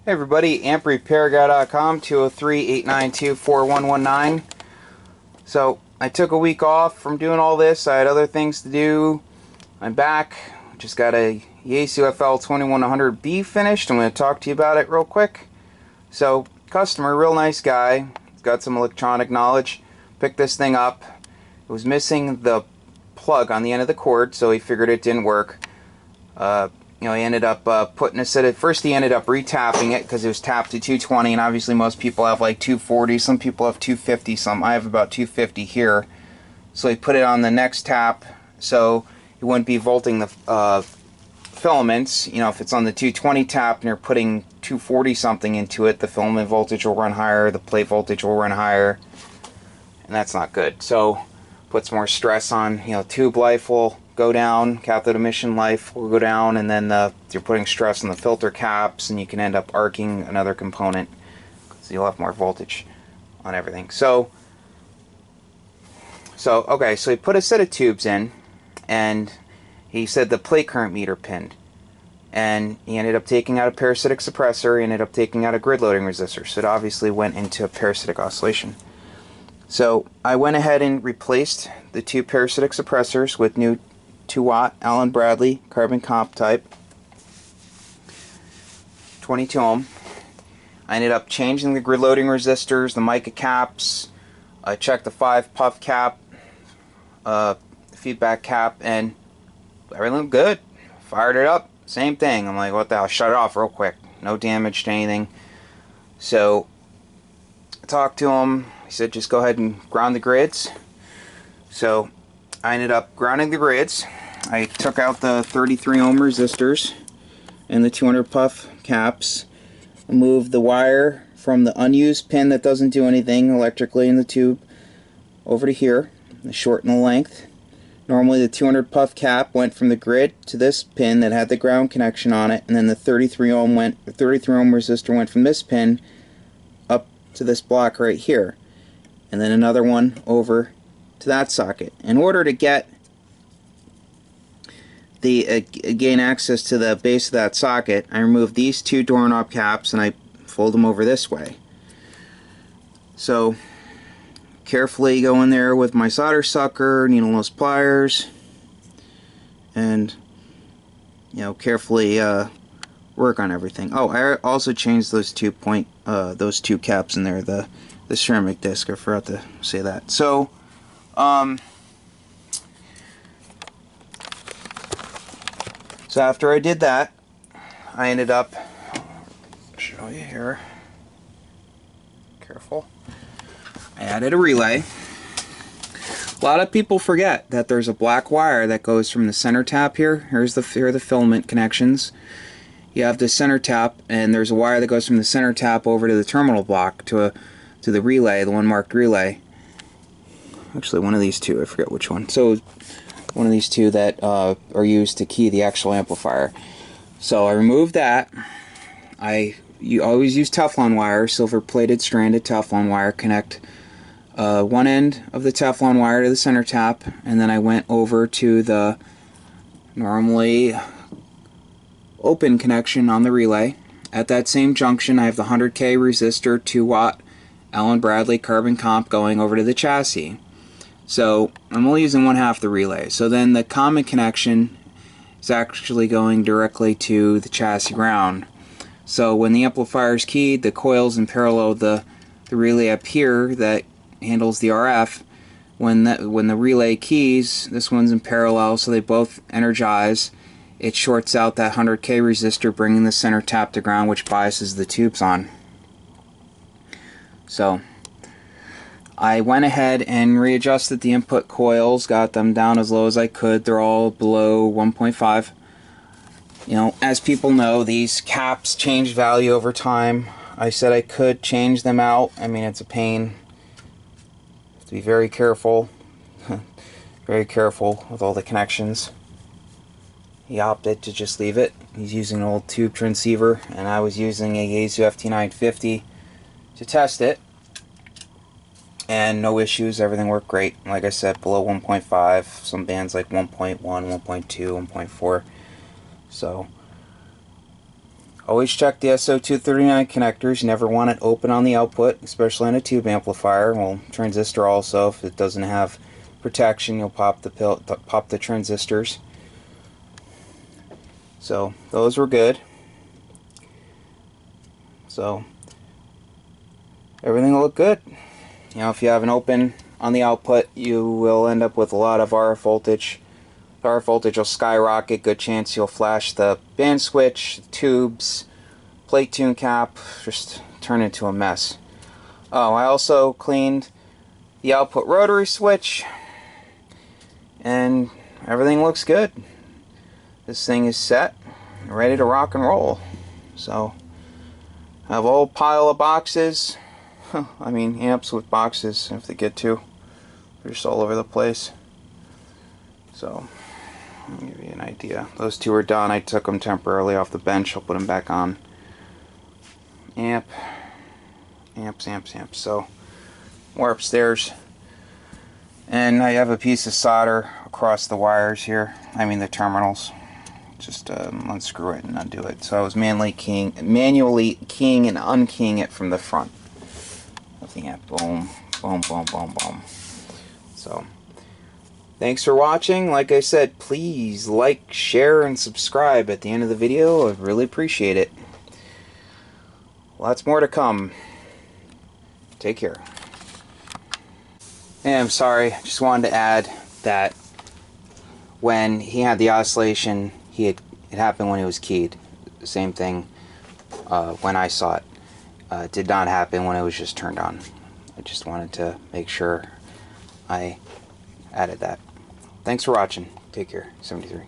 Hey everybody, amprepairguy.com, 203-892-4119. So, I took a week off from doing all this. I had other things to do. I'm back. Just got a Yaesu Fl2100b finished. I'm going to talk to you about it real quick. So, customer, real nice guy. He's got some electronic knowledge. Picked this thing up. It was missing the plug on the end of the cord, so he figured it didn't work. He ended up putting a set of, first he ended up retapping it because it was tapped to 220, and obviously most people have like 240, some people have 250, I have about 250 here. So he put it on the next tap so he wouldn't be volting the filaments. You know, if it's on the 220 tap and you're putting 240 something into it, the filament voltage will run higher, the plate voltage will run higher, and that's not good. So puts more stress on, tube life will go down, cathode emission life will go down, and then you're putting stress on the filter caps, and you can end up arcing another component, so you'll have more voltage on everything. So he put a set of tubes in, and he said the plate current meter pinned, and he ended up taking out a parasitic suppressor, he ended up taking out a grid loading resistor, so it obviously went into a parasitic oscillation. So I went ahead and replaced the two parasitic suppressors with new 2-watt Allen Bradley carbon comp type 22 ohm. I ended up changing the grid loading resistors, the mica caps. I checked the 5 puff cap, feedback cap, and everything looked good. Fired it up, same thing. I'm like, what the hell? Shut it off real quick. No damage to anything. So I talked to him. He said just go ahead and ground the grids. So I ended up grounding the grids. I took out the 33 ohm resistors and the 200 puff caps. Moved the wire from the unused pin that doesn't do anything electrically in the tube over to here. I shortened the length. Normally the 200 puff cap went from the grid to this pin that had the ground connection on it, and then the 33 ohm resistor went from this pin up to this block right here, and then another one over to that socket. In order to get the gain access to the base of that socket, I removed these two doorknob caps and I fold them over this way. So carefully go in there with my solder sucker, needle nose pliers, and carefully work on everything. Oh, I also changed those two caps in there, the ceramic disc. I forgot to say that. So so after I did that, I ended up, I'll show you here, careful, I added a relay. A lot of people forget that there's a black wire that goes from the center tap here. Here are the filament connections. You have the center tap, and there's a wire that goes from the center tap over to the terminal block to the relay, the one marked relay. Actually, one of these two, I forget which one. So one of these two that are used to key the actual amplifier. So I removed that. You always use Teflon wire, silver plated stranded Teflon wire. Connect one end of the Teflon wire to the center tap, and then I went over to the normally open connection on the relay. At that same junction I have the 100K resistor 2-watt Allen Bradley carbon comp going over to the chassis. So I'm only using one half the relay. So then the common connection is actually going directly to the chassis ground. So when the amplifier is keyed, the coil's in parallel the relay up here that handles the RF. When the relay keys, this one's in parallel, so they both energize. It shorts out that 100K resistor, bringing the center tap to ground, which biases the tubes on. So I went ahead and readjusted the input coils, got them down as low as I could. They're all below 1.5. As people know, these caps change value over time. I said I could change them out. I mean, it's a pain. Have to be very careful. Very careful with all the connections. He opted to just leave it. He's using an old tube transceiver, and I was using a Yaesu Fl2100b to test it. And no issues, everything worked great. Like I said, below 1.5, some bands like 1.1, 1.2, 1.4. So Always check the SO239 connectors. You never want it open on the output, especially on a tube amplifier. Well, transistor also, if it doesn't have protection, you'll pop the transistors. So those were good. So everything looked good. You know, if you have an open on the output, you will end up with a lot of RF voltage. The RF voltage will skyrocket. Good chance you'll flash the band switch, the tubes, plate tune cap, just turn into a mess. Oh, I also cleaned the output rotary switch, and everything looks good. This thing is set, ready to rock and roll. So I have a whole pile of boxes. I mean, amps with boxes, if they get to. They're just all over the place. So I'll give you an idea. Those two are done. I took them temporarily off the bench. I'll put them back on. Amps. So more upstairs. And I have a piece of solder across the wires here. I mean the terminals. Just unscrew it and undo it. So I was manually keying and unkeying it from the front of the amp. Boom, boom, boom, boom, boom. So thanks for watching. Like I said, please like, share, and subscribe at the end of the video. I'd really appreciate it. Lots more to come. Take care. And I'm sorry, just wanted to add that when he had the oscillation, it happened when it was keyed. Same thing when I saw it. It did not happen when it was just turned on. I just wanted to make sure I added that. Thanks for watching. Take care. 73.